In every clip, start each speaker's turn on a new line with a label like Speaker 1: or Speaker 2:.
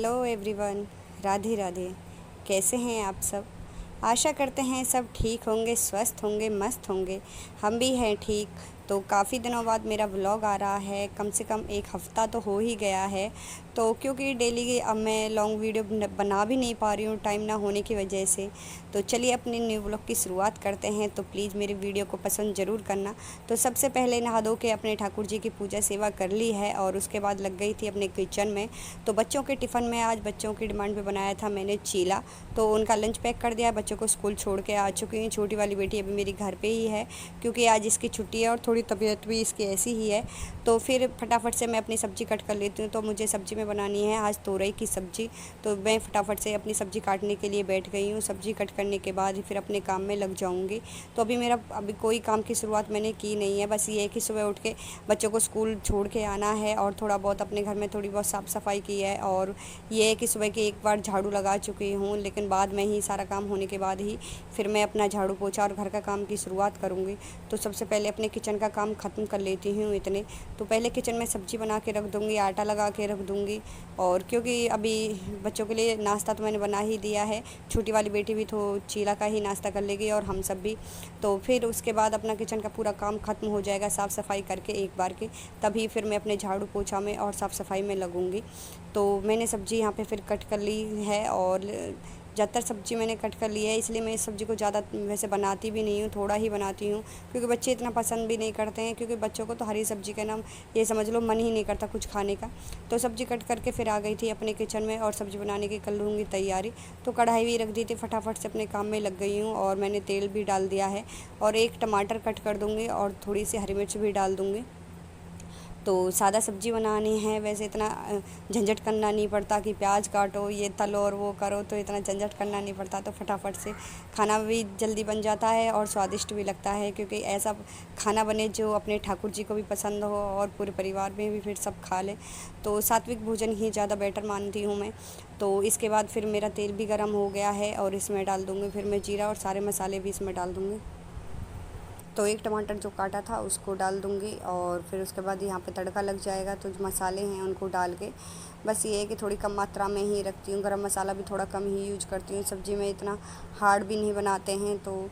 Speaker 1: Hello everyone. Radhe Radhe. कैसे हैं आप सब? आशा करते हैं सब ठीक होंगे, स्वस्थ होंगे, मस्त होंगे। हम भी हैं ठीक। तो काफ़ी दिनों बाद मेरा व्लॉग आ रहा है, कम से कम एक हफ़्ता तो हो ही गया है। तो क्योंकि डेली अब मैं लॉन्ग वीडियो बना भी नहीं पा रही हूँ टाइम ना होने की वजह से। तो चलिए अपने न्यू व्लॉग की शुरुआत करते हैं। तो प्लीज़ मेरी वीडियो को पसंद ज़रूर करना। तो सबसे पहले नहा धो के अपने ठाकुर जी की पूजा सेवा कर ली है और उसके बाद लग गई थी अपने किचन में। तो बच्चों के टिफ़िन में आज बच्चों की डिमांड पे बनाया था मैंने चीला। तो उनका लंच पैक कर दिया। बच्चों को स्कूल छोड़ के आ चुकी हूँ। छोटी वाली बेटी अभी मेरी घर पे ही है क्योंकि आज इसकी छुट्टी है और थोड़ी तबीयत भी इसकी ऐसी ही है। तो फिर फटाफट से मैं अपनी सब्ज़ी कट कर लेती हूँ। तो मुझे सब्ज़ी में बनानी है आज तोरई की सब्ज़ी। तो मैं फटाफट से अपनी सब्ज़ी काटने के लिए बैठ गई हूँ। सब्ज़ी कट करने के बाद फिर अपने काम में लग जाऊँगी। तो अभी कोई काम की शुरुआत मैंने की नहीं है। बस ये है कि सुबह उठ के बच्चों को स्कूल छोड़ के आना है और थोड़ा बहुत अपने घर में थोड़ी बहुत साफ़ सफाई की है। और ये है कि सुबह की एक बार झाड़ू लगा चुकी हूँ, लेकिन बाद में ही सारा काम होने के बाद ही फिर मैं अपना झाड़ू पोछा और घर का काम की शुरुआत करूँगी। तो सबसे पहले अपने किचन का काम ख़त्म कर लेती हूँ इतने। तो पहले किचन में सब्ज़ी बना के रख दूँगी, आटा लगा के रख दूँगी। और क्योंकि अभी बच्चों के लिए नाश्ता तो मैंने बना ही दिया है। छोटी वाली बेटी भी तो चीला का ही नाश्ता कर लेगी और हम सब भी। तो फिर उसके बाद अपना किचन का पूरा काम ख़त्म हो जाएगा साफ़ सफाई करके एक बार के। तभी फिर मैं अपने झाड़ू पोछा में और साफ़ सफाई में लगूँगी। तो मैंने सब्ज़ी यहाँ पे फिर कट कर ली है और ज़्यादातर सब्ज़ी मैंने कट कर ली है। इसलिए मैं इस सब्ज़ी को ज़्यादा वैसे बनाती भी नहीं हूँ, थोड़ा ही बनाती हूँ क्योंकि बच्चे इतना पसंद भी नहीं करते हैं। क्योंकि बच्चों को तो हरी सब्ज़ी का नाम ये समझ लो मन ही नहीं करता कुछ खाने का। तो सब्ज़ी कट करके फिर आ गई थी अपने किचन में और सब्ज़ी बनाने की कर लूँगी तैयारी। तो कढ़ाई भी रख दी थी, फटाफट से अपने काम में लग गई हूँ और मैंने तेल भी डाल दिया है। और एक टमाटर कट कर दूँगी और थोड़ी सी हरी मिर्च भी डाल दूँगी। तो सादा सब्ज़ी बनानी है, वैसे इतना झंझट करना नहीं पड़ता कि प्याज काटो, ये तलो और वो करो। तो इतना झंझट करना नहीं पड़ता। तो फटाफट से खाना भी जल्दी बन जाता है और स्वादिष्ट भी लगता है क्योंकि ऐसा खाना बने जो अपने ठाकुर जी को भी पसंद हो और पूरे परिवार में भी फिर सब खा ले। तो सात्विक भोजन ही ज़्यादा बेटर मानती हूँ मैं। तो इसके बाद फिर मेरा तेल भी गर्म हो गया है और इसमें डाल दूँगी फिर मैं जीरा और सारे मसाले भी इसमें डाल दूँगी। तो एक टमाटर जो काटा था उसको डाल दूँगी और फिर उसके बाद यहाँ पे तड़का लग जाएगा। तो जो मसाले हैं उनको डाल के बस ये है कि थोड़ी कम मात्रा में ही रखती हूँ। गरम मसाला भी थोड़ा कम ही यूज करती हूँ। सब्ज़ी में इतना हार्ड भी नहीं बनाते हैं। तो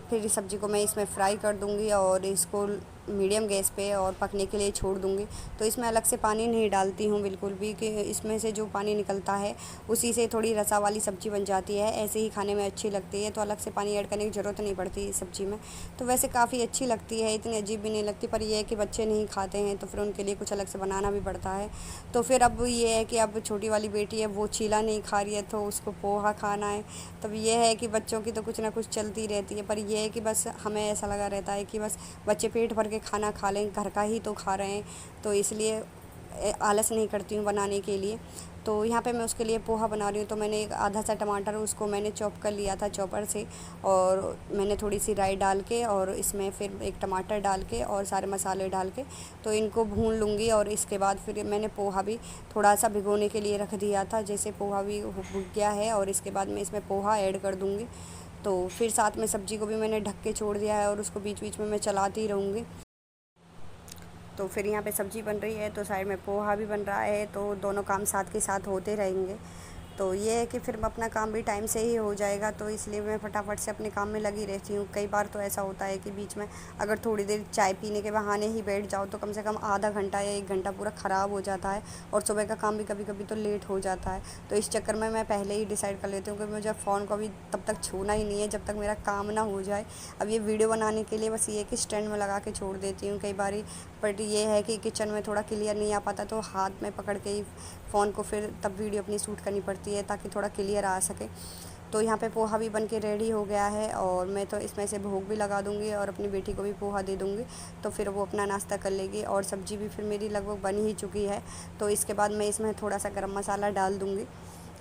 Speaker 1: फिर इस सब्ज़ी को मैं इसमें फ्राई कर दूँगी और इसको मीडियम गैस पे और पकने के लिए छोड़ दूँगी। तो इसमें अलग से पानी नहीं डालती हूँ बिल्कुल भी कि इसमें से जो पानी निकलता है उसी से थोड़ी रसा वाली सब्ज़ी बन जाती है। ऐसे ही खाने में अच्छी लगती है। तो अलग से पानी ऐड करने की ज़रूरत नहीं पड़ती इस सब्ज़ी में। तो वैसे काफ़ी अच्छी लगती है, इतनी अजीब भी नहीं लगती। पर ये है कि बच्चे नहीं खाते हैं तो फिर उनके लिए कुछ अलग से बनाना भी पड़ता है। तो फिर अब ये है कि अब छोटी वाली बेटी है वो चीला नहीं खा रही है तो उसको पोहा खाना है। तब ये है कि बच्चों की तो कुछ ना कुछ चलती रहती है। पर ये है कि बस हमें ऐसा लगा रहता है कि बस बच्चे पेट भर के खाना खा लें, घर का ही तो खा रहे हैं। तो इसलिए आलस नहीं करती हूँ बनाने के लिए। तो यहाँ पे मैं उसके लिए पोहा बना रही हूँ। तो मैंने एक आधा सा टमाटर उसको मैंने चॉप कर लिया था चॉपर से और मैंने थोड़ी सी राई डाल के और इसमें फिर एक टमाटर डाल के और सारे मसाले डाल के तो इनको भून लूँगी। और इसके बाद फिर मैंने पोहा भी थोड़ा सा भिगोने के लिए रख दिया था। जैसे पोहा भी भुग गया है और इसके बाद मैं इसमें पोहा ऐड कर दूँगी। तो फिर साथ में सब्ज़ी को भी मैंने ढक के छोड़ दिया है और उसको बीच बीच में मैं चलाती रहूँगी। तो फिर यहाँ पे सब्ज़ी बन रही है तो साइड में पोहा भी बन रहा है। तो दोनों काम साथ के साथ होते रहेंगे। तो ये है कि फिर अपना काम भी टाइम से ही हो जाएगा। तो इसलिए मैं फटाफट से अपने काम में लगी रहती हूँ। कई बार तो ऐसा होता है कि बीच में अगर थोड़ी देर चाय पीने के बहाने ही बैठ जाओ तो कम से कम आधा घंटा या 1 घंटा पूरा ख़राब हो जाता है और सुबह का काम भी कभी कभी तो लेट हो जाता है। तो इस चक्कर में मैं पहले ही डिसाइड कर लेती हूँ कि मुझे फ़ोन को अभी तब तक छूना ही नहीं है जब तक मेरा काम ना हो जाए। अब ये वीडियो बनाने के लिए बस ये कि स्टैंड में लगा के छोड़ देती हूँ कई बार। बट ये है कि किचन में थोड़ा क्लियर नहीं आ पाता तो हाथ में पकड़ के ही फ़ोन को फिर तब वीडियो अपनी शूट करनी पड़ती है ताकि थोड़ा क्लियर आ सके। तो यहाँ पे पोहा भी बन के रेडी हो गया है और मैं तो इसमें से भोग भी लगा दूँगी और अपनी बेटी को भी पोहा दे दूँगी। तो फिर वो अपना नाश्ता कर लेगी और सब्ज़ी भी फिर मेरी लगभग बन ही चुकी है। तो इसके बाद मैं इसमें थोड़ा सा गरम मसाला डाल दूँगी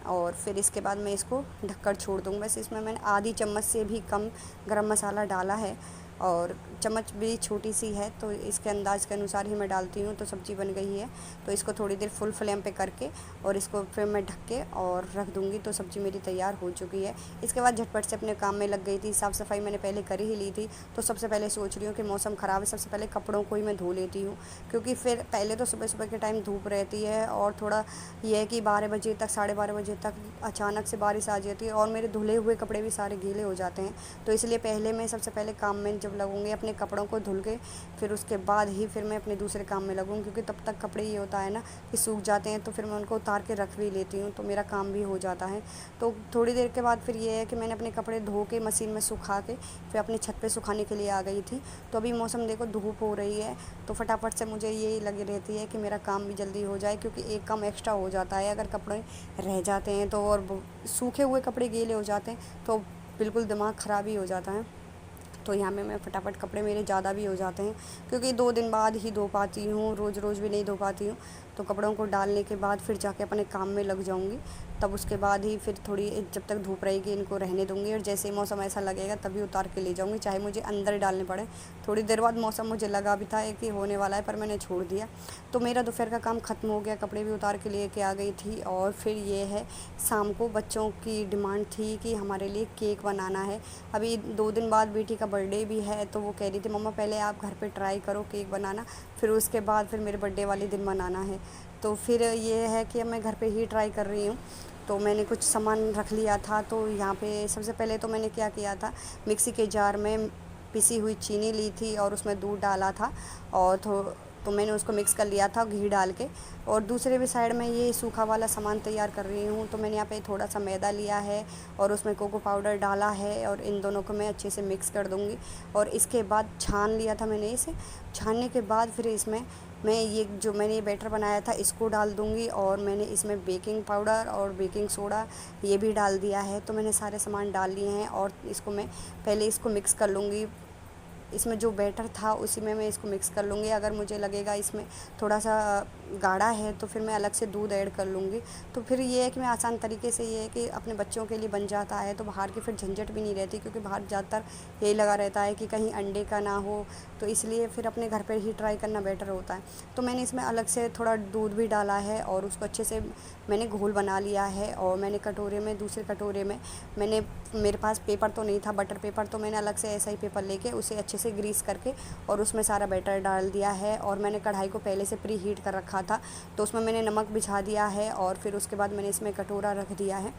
Speaker 1: और फिर इसके बाद मैं इसको ढककर छोड़ दूँगी। बस इसमें मैंने आधी चम्मच से भी कम गरम मसाला डाला है और चम्मच भी छोटी सी है, तो इसके अंदाज़ के अनुसार ही मैं डालती हूँ। तो सब्ज़ी बन गई है, तो इसको थोड़ी देर फुल फ्लेम पे करके और इसको फिर मैं ढक के और रख दूँगी। तो सब्ज़ी मेरी तैयार हो चुकी है। इसके बाद झटपट से अपने काम में लग गई थी। साफ़ सफाई मैंने पहले कर ही ली थी। तो सबसे पहले सोच रही हूँ कि मौसम ख़राब है, सबसे पहले कपड़ों को ही मैं धो लेती हूँ, क्योंकि फिर पहले तो सुबह सुबह के टाइम धूप रहती है और थोड़ा ये है कि 12 बजे तक 12:30 बजे तक अचानक से बारिश आ जाती है और मेरे धुले हुए कपड़े भी सारे गीले हो जाते हैं। तो इसलिए पहले मैं सबसे पहले काम में जब लगूँगी अपने कपड़ों को धुल के, फिर उसके बाद ही फिर मैं अपने दूसरे काम में लगूँगी, क्योंकि तब तक कपड़े ये होता है ना कि सूख जाते हैं, तो फिर मैं उनको उतार के रख भी लेती हूँ, तो मेरा काम भी हो जाता है। तो थोड़ी देर के बाद फिर ये है कि मैंने अपने कपड़े धो के मशीन में सुखा के फिर अपनी छत पे सुखाने के लिए आ गई थी। तो अभी मौसम देखो धूप हो रही है, तो फटाफट से मुझे यही लगी रहती है कि मेरा काम भी जल्दी हो जाए, क्योंकि एक काम एक्स्ट्रा हो जाता है अगर कपड़े रह जाते हैं तो, और सूखे हुए कपड़े गीले हो जाते हैं तो बिल्कुल दिमाग ख़राब ही हो जाता है। तो यहाँ में मैं फटाफट कपड़े मेरे ज़्यादा भी हो जाते हैं, क्योंकि 2 दिन बाद ही धो पाती हूँ, रोज़ रोज़ भी नहीं धो पाती हूँ। तो कपड़ों को डालने के बाद फिर जाके अपने काम में लग जाऊँगी, तब उसके बाद ही फिर थोड़ी जब तक धूप रहेगी इनको रहने दूँगी, और जैसे ही मौसम ऐसा लगेगा तभी उतार के ले जाऊँगी, चाहे मुझे अंदर डालने पड़े। थोड़ी देर बाद मौसम मुझे लगा भी था कि होने वाला है, पर मैंने छोड़ दिया। तो मेरा दोपहर का काम ख़त्म हो गया, कपड़े भी उतार के लेके आ गई थी। और फिर ये है, शाम को बच्चों की डिमांड थी कि हमारे लिए केक बनाना है। अभी 2 दिन बाद बेटी का बर्थडे भी है, तो वो कह रही थी मम्मा पहले आप घर पे ट्राई करो केक बनाना, फिर उसके बाद फिर मेरे बर्थडे वाले दिन बनाना है। तो फिर ये है कि अब मैं घर पे ही ट्राई कर रही हूँ। तो मैंने कुछ सामान रख लिया था, तो यहाँ पे सबसे पहले तो मैंने क्या किया था, मिक्सी के जार में पिसी हुई चीनी ली थी और उसमें दूध डाला था, और तो मैंने उसको मिक्स कर लिया था घी डाल के। और दूसरे भी साइड में ये सूखा वाला सामान तैयार कर रही हूँ। तो मैंने यहाँ पे थोड़ा सा मैदा लिया है और उसमें कोको पाउडर डाला है, और इन दोनों को मैं अच्छे से मिक्स कर दूँगी। और इसके बाद छान लिया था मैंने इसे, छानने के बाद फिर इसमें मैं ये जो मैंने ये बैटर बनाया था इसको डाल दूँगी, और मैंने इसमें बेकिंग पाउडर और बेकिंग सोडा ये भी डाल दिया है। तो मैंने सारे सामान डाल लिए हैं और इसको मैं पहले इसको मिक्स कर लूँगी। इसमें जो बैटर था उसी में मैं इसको मिक्स कर लूँगी। अगर मुझे लगेगा इसमें थोड़ा सा गाढ़ा है तो फिर मैं अलग से दूध ऐड कर लूँगी। तो फिर ये है कि मैं आसान तरीके से, ये है कि अपने बच्चों के लिए बन जाता है, तो बाहर की फिर झंझट भी नहीं रहती, क्योंकि बाहर ज़्यादातर यही लगा रहता है कि कहीं अंडे का ना हो, तो इसलिए फिर अपने घर पर ही ट्राई करना बेटर होता है। तो मैंने इसमें अलग से थोड़ा दूध भी डाला है और उसको अच्छे से मैंने घोल बना लिया है। और मैंने कटोरे में, दूसरे कटोरे में मैंने, मेरे पास पेपर तो नहीं था बटर पेपर, तो मैंने अलग से ऐसा ही पेपर लेके उसे अच्छे से ग्रीस करके और उसमें सारा बैटर डाल दिया है। और मैंने कढ़ाई को पहले से प्री हीट कर रखा था, तो उसमें मैंने नमक बिछा दिया है, और फिर उसके बाद मैंने इसमें कटोरा रख दिया है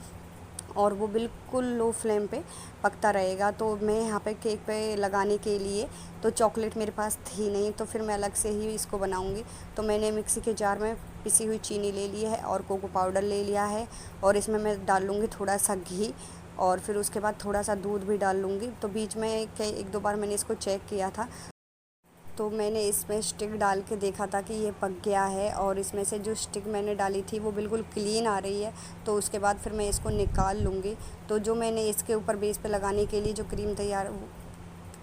Speaker 1: और वो बिल्कुल लो फ्लेम पे पकता रहेगा। तो मैं यहाँ पे केक पे लगाने के लिए तो चॉकलेट मेरे पास थी नहीं, तो फिर मैं अलग से ही इसको बनाऊँगी। तो मैंने मिक्सी के जार में पिसी हुई चीनी ले ली है और कोको पाउडर ले लिया है, और इसमें मैं डाल लूँगी थोड़ा सा घी, और फिर उसके बाद थोड़ा सा दूध भी डाल लूँगी। तो बीच में कई 1-2 बार मैंने इसको चेक किया था, तो मैंने इसमें स्टिक डाल के देखा था कि ये पक गया है, और इसमें से जो स्टिक मैंने डाली थी वो बिल्कुल क्लीन आ रही है। तो उसके बाद फिर मैं इसको निकाल लूँगी। तो जो मैंने इसके ऊपर बेस पे लगाने के लिए जो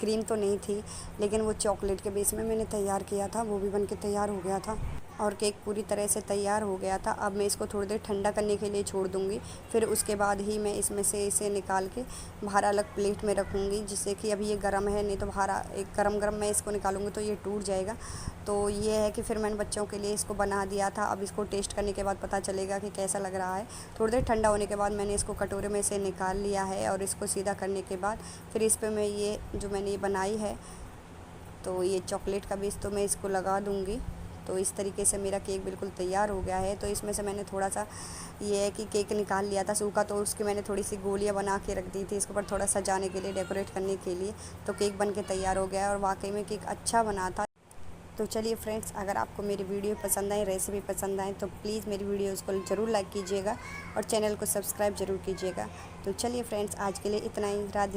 Speaker 1: क्रीम तो नहीं थी, लेकिन वो चॉकलेट के बेस में मैंने तैयार किया था, वो भी बन के तैयार हो गया था और केक पूरी तरह से तैयार हो गया था। अब मैं इसको थोड़ी देर ठंडा करने के लिए छोड़ दूँगी, फिर उसके बाद ही मैं इसमें से इसे निकाल के बाहर अलग प्लेट में रखूँगी, जिससे कि अभी ये गर्म है, नहीं तो बाहर एक गरम मैं इसको निकालूँगी तो ये टूट जाएगा। तो ये है कि फिर मैंने बच्चों के लिए इसको बना दिया था। अब इसको टेस्ट करने के बाद पता चलेगा कि कैसा लग रहा है। थोड़ी देर ठंडा होने के बाद मैंने इसको कटोरे में से निकाल लिया है, और इसको सीधा करने के बाद फिर इस पर मैं ये जो मैंने ये बनाई है, तो ये चॉकलेट का बेस तो मैं इसको लगा दूँगी। तो इस तरीके से मेरा केक बिल्कुल तैयार हो गया है। तो इसमें से मैंने थोड़ा सा, ये है कि केक निकाल लिया था सूखा, तो उसकी मैंने थोड़ी सी गोलियां बना के रख दी थी इसके ऊपर थोड़ा सजाने के लिए, डेकोरेट करने के लिए। तो केक बन के तैयार हो गया है, और वाकई में केक अच्छा बना था। तो चलिए फ्रेंड्स, अगर आपको मेरी वीडियो पसंद आए, रेसिपी पसंद आए, तो प्लीज़ मेरी वीडियोज़ को ज़रूर लाइक कीजिएगा और चैनल को सब्सक्राइब ज़रूर कीजिएगा। तो चलिए फ्रेंड्स, आज के लिए इतना ही। राधे।